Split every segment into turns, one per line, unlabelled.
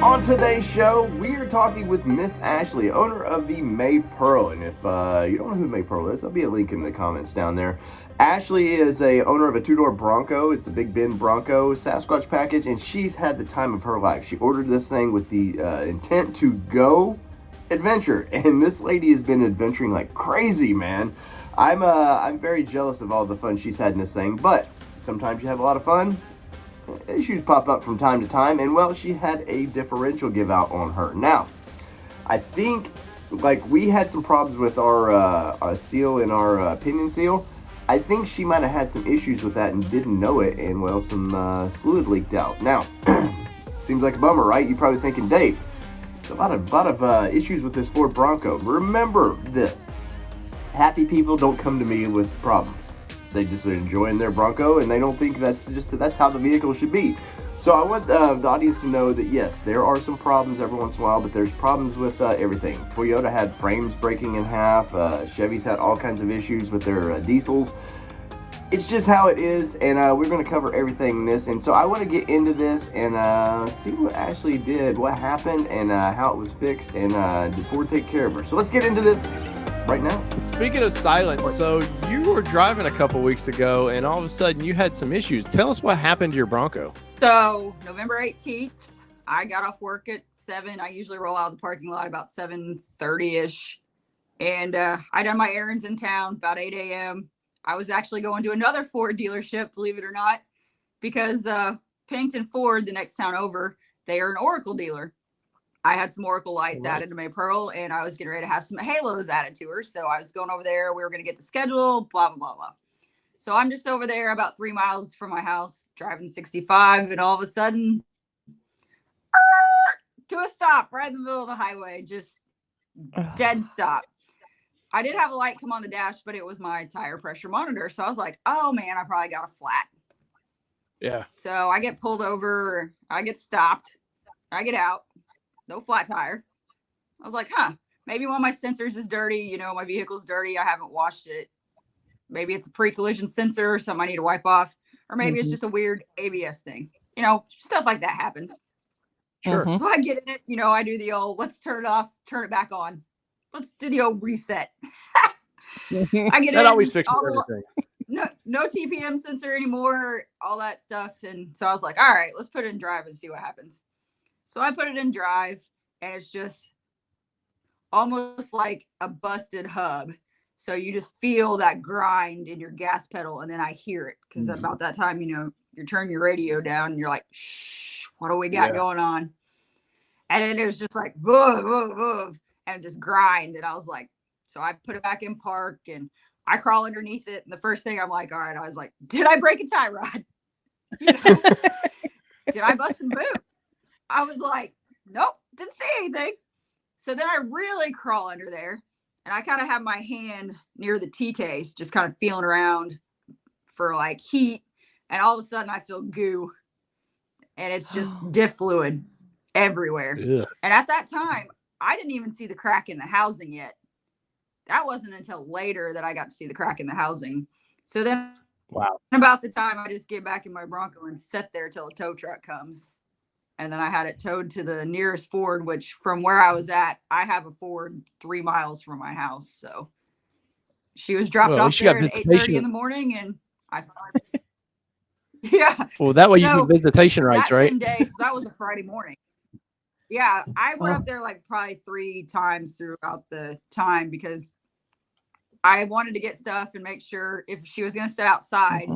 On today's show, we are talking with Miss Ashley, owner of the Maepearl. And if you don't know who Maepearl is, there'll be a link in the comments down there. Ashley is a owner of a two-door Bronco. It's a Big Bend Bronco Sasquatch package, and she's had the time of her life. She ordered this thing with the intent to go adventure, and this lady has been adventuring like crazy, man. I'm very jealous of all the fun she's had in this thing, but sometimes you have a lot of fun. Issues pop up from time to time, and well, she had a differential give out on her. Now, I think like we had some problems with our seal and our pinion seal. I think she might have had some issues with that and didn't know it, and well, some fluid leaked out. Now, seems like a bummer, right? You're probably thinking, Dave, a lot of issues with this Ford Bronco. Remember this: happy people don't come to me with problems. They just are enjoying their Bronco, and they don't think that's how the vehicle should be. So I want the audience to know that yes, there are some problems every once in a while, but there's problems with everything. Toyota had frames breaking in half. Chevy's had all kinds of issues with their diesels. It's just how it is, and we're going to cover everything in this. And so I want to get into this and see what Ashley did, what happened, and how it was fixed, and did Ford take care of her. So let's get into this right now.
Speaking of silence, so you were driving a couple weeks ago, and all of a sudden you had some issues. Tell us what happened to your Bronco.
So November 18th, I got off work at 7. I usually roll out of the parking lot about 7:30ish, and I done my errands in town about 8 a.m. I was actually going to another Ford dealership, believe it or not, because Pennington Ford, the next town over, they are an Oracle dealer. I had some Oracle lights added to Maepearl, and I was getting ready to have some halos added to her. So I was going over there. We were going to get the schedule, blah, blah, blah, blah. So I'm just over there about 3 miles from my house, driving 65, and all of a sudden, to a stop right in the middle of the highway, just dead stop. I did have a light come on the dash, but it was my tire pressure monitor. So I was like, oh, man, I probably got a flat.
Yeah.
So I get pulled over. I get stopped. I get out. No flat tire. I was like, maybe one of my sensors is dirty. My vehicle's dirty. I haven't washed it. Maybe it's a pre-collision sensor or something I need to wipe off. Or maybe it's just a weird ABS thing. Stuff like that happens.
Sure.
So I get in it. I do the old, let's turn it off, turn it back on. Let's do the old reset. I get
that
in.
Always fixes everything.
No TPM sensor anymore, all that stuff. And so I was like, all right, let's put it in drive and see what happens. So I put it in drive, and it's just almost like a busted hub. So you just feel that grind in your gas pedal, and then I hear it because about that time, you turn your radio down, and you're like, shh, what do we got going on? And then it was just like, woof, woof, woof, and just grind. And I was like, so I put it back in park, and I crawl underneath it. And the first thing I'm like, all right, I was like, did I break a tie rod? Did I bust a boot? I was like, nope, didn't see anything. So then I really crawl under there, and I kind of have my hand near the T-case, just kind of feeling around for like heat. And all of a sudden I feel goo, and it's just diff fluid everywhere. Yeah. And at that time, I didn't even see the crack in the housing yet. That wasn't until later that I got to see the crack in the housing. So then about the time I just get back in my Bronco and sit there till a tow truck comes. And then I had it towed to the nearest Ford, which from where I was at, I have a Ford 3 miles from my house. So she was dropped off there at 8:30 in the morning, and I found yeah.
Well, that way you get visitation rights, right?
Same day, so that was a Friday morning. Yeah, I went up there like probably 3 times throughout the time because I wanted to get stuff and make sure if she was going to sit outside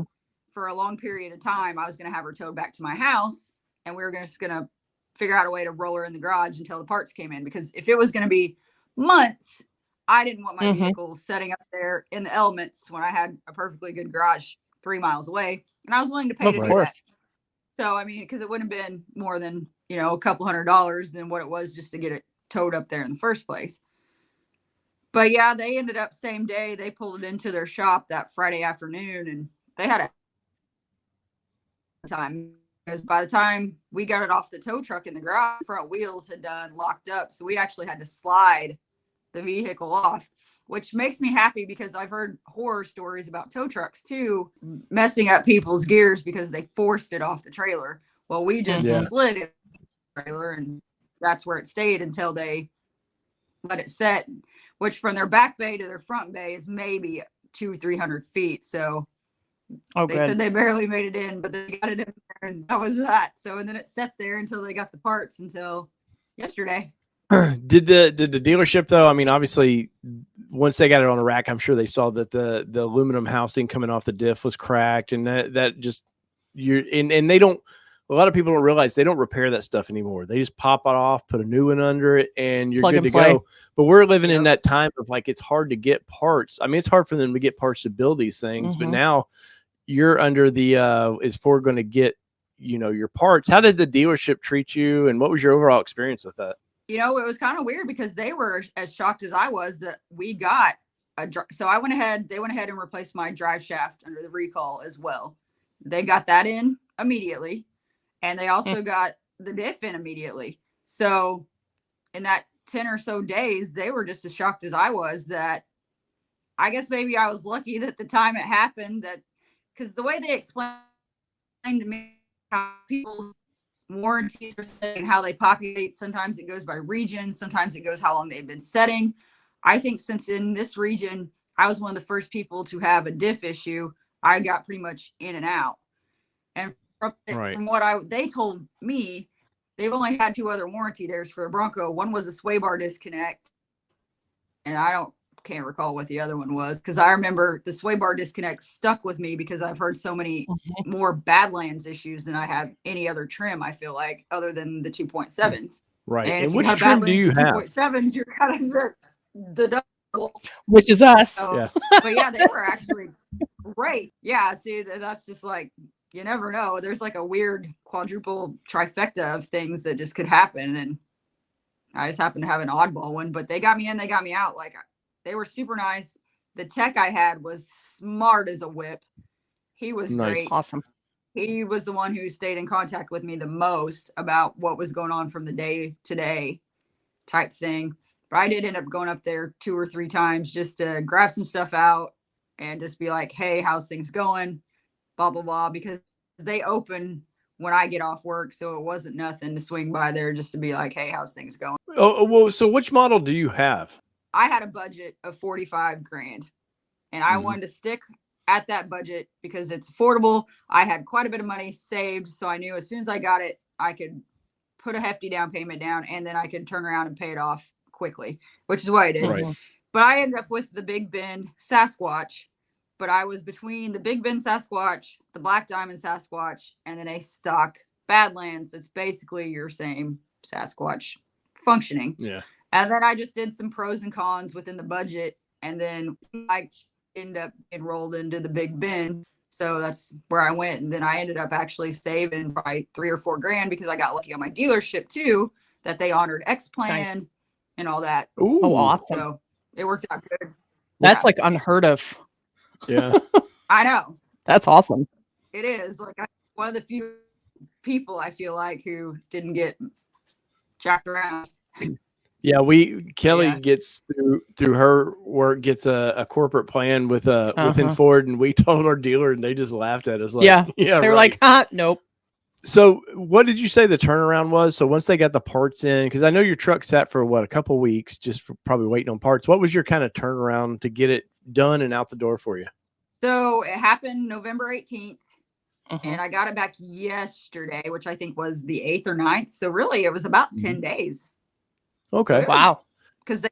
for a long period of time, I was going to have her towed back to my house. And we were just going to figure out a way to roll her in the garage until the parts came in. Because if it was going to be months, I didn't want my vehicle setting up there in the elements when I had a perfectly good garage 3 miles away. And I was willing to pay to do that. So, I mean, because it wouldn't have been more than, a couple $100 than what it was just to get it towed up there in the first place. But yeah, they ended up same day. They pulled it into their shop that Friday afternoon, and they had a time. Because by the time we got it off the tow truck in the garage, front wheels had done locked up. So we actually had to slide the vehicle off, which makes me happy because I've heard horror stories about tow trucks too, messing up people's gears because they forced it off the trailer. Well, we just slid it off the trailer and that's where it stayed until they let it set, which from their back bay to their front bay is maybe 200-300 feet. So they said they barely made it in, but they got it in there, and that was that. So, and then it sat there until they got the parts until yesterday.
Did the dealership though? I mean, obviously, once they got it on a rack, I'm sure they saw that the aluminum housing coming off the diff was cracked, and that just and they don't. A lot of people don't realize they don't repair that stuff anymore. They just pop it off, put a new one under it, and you're good to go. But we're living in that time of like it's hard to get parts. I mean, it's hard for them to get parts to build these things, but now you're under the is Ford going to get your parts? How did the dealership treat you, and what was your overall experience with that?
It was kind of weird because they were as shocked as I was that we got so they went ahead and replaced my drive shaft under the recall as well. They got that in immediately, and they also got the diff in immediately. So in that 10 or so days, they were just as shocked as I was that I guess maybe I was lucky that the time it happened, that because the way they explained to me how people's warranties are saying how they populate, sometimes it goes by region, sometimes it goes how long they've been setting. I think since in this region I was one of the first people to have a diff issue, I got pretty much in and out. And from what they told me, they've only had 2 other warranty theirs for a Bronco. One was a sway bar disconnect, and can't recall what the other one was, because I remember the sway bar disconnect stuck with me because I've heard so many more Badlands issues than I have any other trim, I feel like, other than the 2.7s.
Right.
And
which trim do you have?
2.7s, you're kind of the double.
Which is us.
So, but yeah, they were actually great. Yeah, see, that's just like, you never know. There's like a weird quadruple trifecta of things that just could happen. And I just happened to have an oddball one, but they got me in, they got me out. Like, they were super nice. The tech I had was smart as a whip. He was great.
Awesome.
He was the one who stayed in contact with me the most about what was going on from the day to day type thing. But I did end up going up there 2 or 3 times just to grab some stuff out and just be like, hey, how's things going? Blah, blah, blah. Because they open when I get off work. So it wasn't nothing to swing by there just to be like, hey, how's things going?
Oh, well, so which model do you have?
I had a budget of $45,000, and I wanted to stick at that budget because it's affordable. I had quite a bit of money saved, so I knew as soon as I got it, I could put a hefty down payment down, and then I could turn around and pay it off quickly, which is what I did.
Right.
But I ended up with the Big Bend Sasquatch, but I was between the Big Bend Sasquatch, the Black Diamond Sasquatch, and then a stock Badlands that's basically your same Sasquatch functioning.
Yeah.
And then I just did some pros and cons within the budget. And then I ended up enrolled into the Big Bend. So that's where I went. And then I ended up actually saving probably $3 or $4 because I got lucky on my dealership too, that they honored X plan and all that.
Ooh.
Oh, awesome.
So it worked out good.
That's like unheard of.
Yeah.
I know.
That's awesome.
It is. Like, I'm one of the few people I feel like who didn't get jacked around.
Yeah, Kelly gets through her work, gets a corporate plan with within Ford, and we told our dealer, and they just laughed at us. Like,
they're like, nope.
So, what did you say the turnaround was? So, once they got the parts in, because I know your truck sat for a couple weeks, just for probably waiting on parts. What was your kind of turnaround to get it done and out the door for you?
So it happened November 18th, and I got it back yesterday, which I think was the 8th or 9th. So really, it was about 10 days.
Okay.
Wow.
Because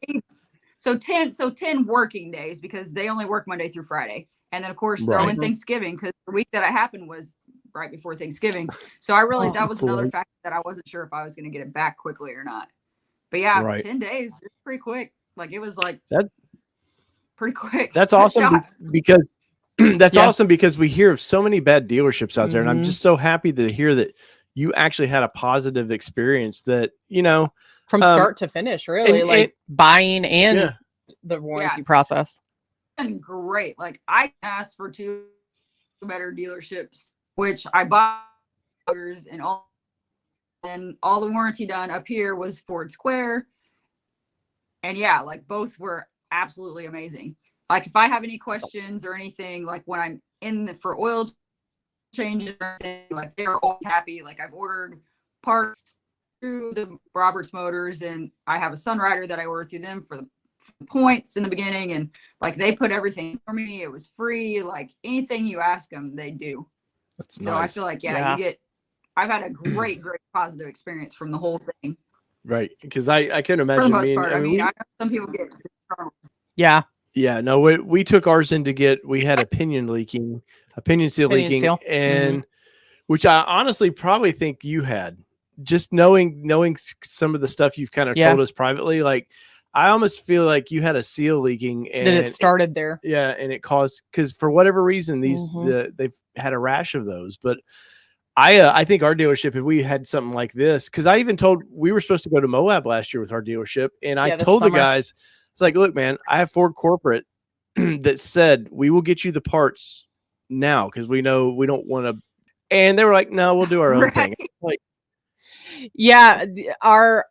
10 working days, because they only work Monday through Friday. And then of course throw in Thanksgiving, because the week that it happened was right before Thanksgiving. So I really, that was another factor that I wasn't sure if I was going to get it back quickly or not. But yeah, 10 days, it's pretty quick. Like, it was like that pretty quick.
That's awesome because awesome because we hear of so many bad dealerships out there. And I'm just so happy to hear that you actually had a positive experience that,
from start to finish, really, buying and the warranty process.
And great. Like, I asked for 2 better dealerships, which I bought and all the warranty done up here was Ford Square. And yeah, like, both were absolutely amazing. Like, if I have any questions or anything, like when I'm in for oil changes or anything, like, they're always happy. Like, I've ordered parts through the Roberts Motors, and I have a Sunrider that I ordered through them for the points in the beginning, and like they put everything for me. It was free. Like anything you ask them, they do.
That's
so
nice.
I feel like I've had a great positive experience from the whole thing.
Right, because I can imagine.
For the most part, I mean, I know some people get.
Yeah, no, we took ours in to get. We had opinion seal leaking, and which I honestly probably think you had. Just knowing some of the stuff you've kind of told us privately, like I almost feel like you had a seal leaking, and
it started there.
Yeah, and it caused, because for whatever reason they've had a rash of those, but. I think our dealership, if we had something like this, because I even told, we were supposed to go to Moab last year with our dealership, and I told the guys, it's like, look, man, I have Ford corporate that said we will get you the parts now because we know we don't want to, and they were like, no, we'll do our own thing. Like,
yeah, our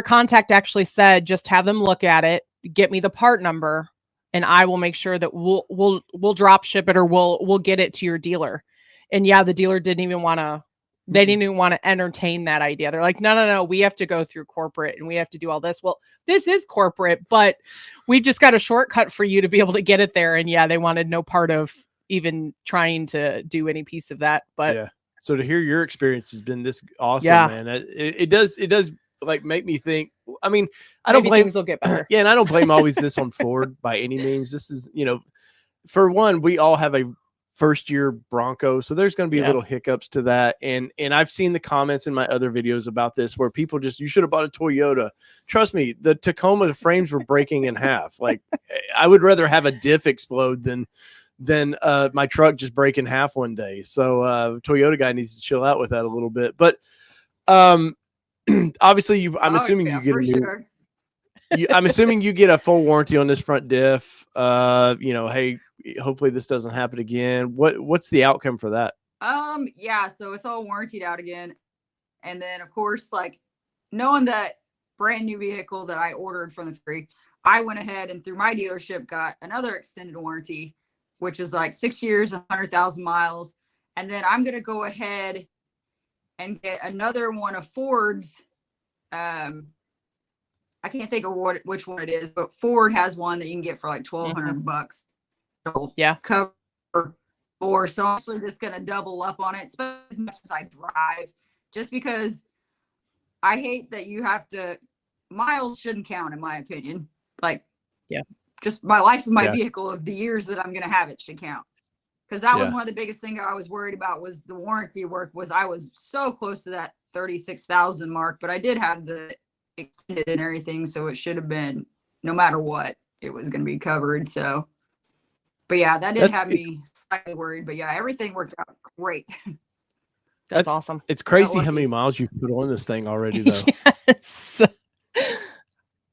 contact actually said, just have them look at it, get me the part number, and I will make sure that we'll drop ship it, or we'll get it to your dealer. And yeah, the dealer didn't even want to, they didn't even want to entertain that idea. They're like, no, we have to go through corporate and we have to do all this. Well, this is corporate, but we've just got a shortcut for you to be able to get it there. And yeah, they wanted no part of even trying to do any piece of that. But
yeah. So to hear your experience has been this awesome, man. It does like make me think. I mean, I don't blame,
things will get better.
Yeah, and I don't blame always this on Ford by any means. This is, for one, we all have a first year Bronco, so there's going to be little hiccups to that, and I've seen the comments in my other videos about this where people just, you should have bought a Toyota. Trust me, the Tacoma frames were breaking in half. Like, I would rather have a diff explode than my truck just break in half one day. So Toyota guy needs to chill out with that a little bit. But obviously I'm assuming you get a new I'm assuming you get a full warranty on this front diff. Hey, hopefully this doesn't happen again. What's the outcome for that?
Yeah, so it's all warrantied out again. And then of course, like knowing that brand new vehicle that I ordered from the factory, I went ahead and through my dealership got another extended warranty, which is like 6 years, 100,000 miles. And then I'm going to go ahead and get another one of Ford's. I can't think of which one it is, but Ford has one that you can get for like $1,200. So cover for. So I'm actually just going to double up on it, especially as much as I drive, just because I hate that you have to, miles shouldn't count in my opinion. Like, just my life of my vehicle of the years that I'm going to have it should count. Because that was one of the biggest things I was worried about was the warranty work. Was I was so close to that 36,000 mark, but I did have the extended and everything, so it should have been, no matter what, it was going to be covered. So, but yeah, that did have me slightly worried. But yeah, everything worked out great.
That's awesome.
It's crazy how many miles you put on this thing already, though.
Yes.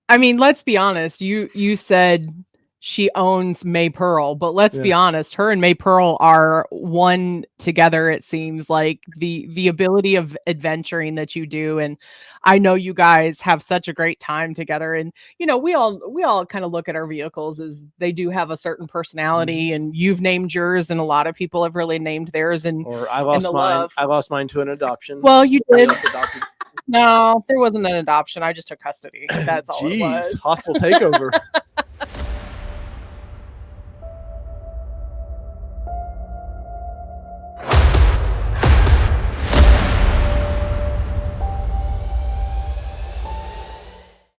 I mean, let's be honest. You said she owns Maepearl, but let's be honest, her and Maepearl are one together. It seems like the ability of adventuring that you do. And I know you guys have such a great time together. And, we all kind of look at our vehicles as they do have a certain personality, and you've named yours, and a lot of people have really named theirs.
Or I lost mine. I lost mine to an adoption.
Well, you did. No, there wasn't an adoption. I just took custody. That's all it was.
Hostile takeover.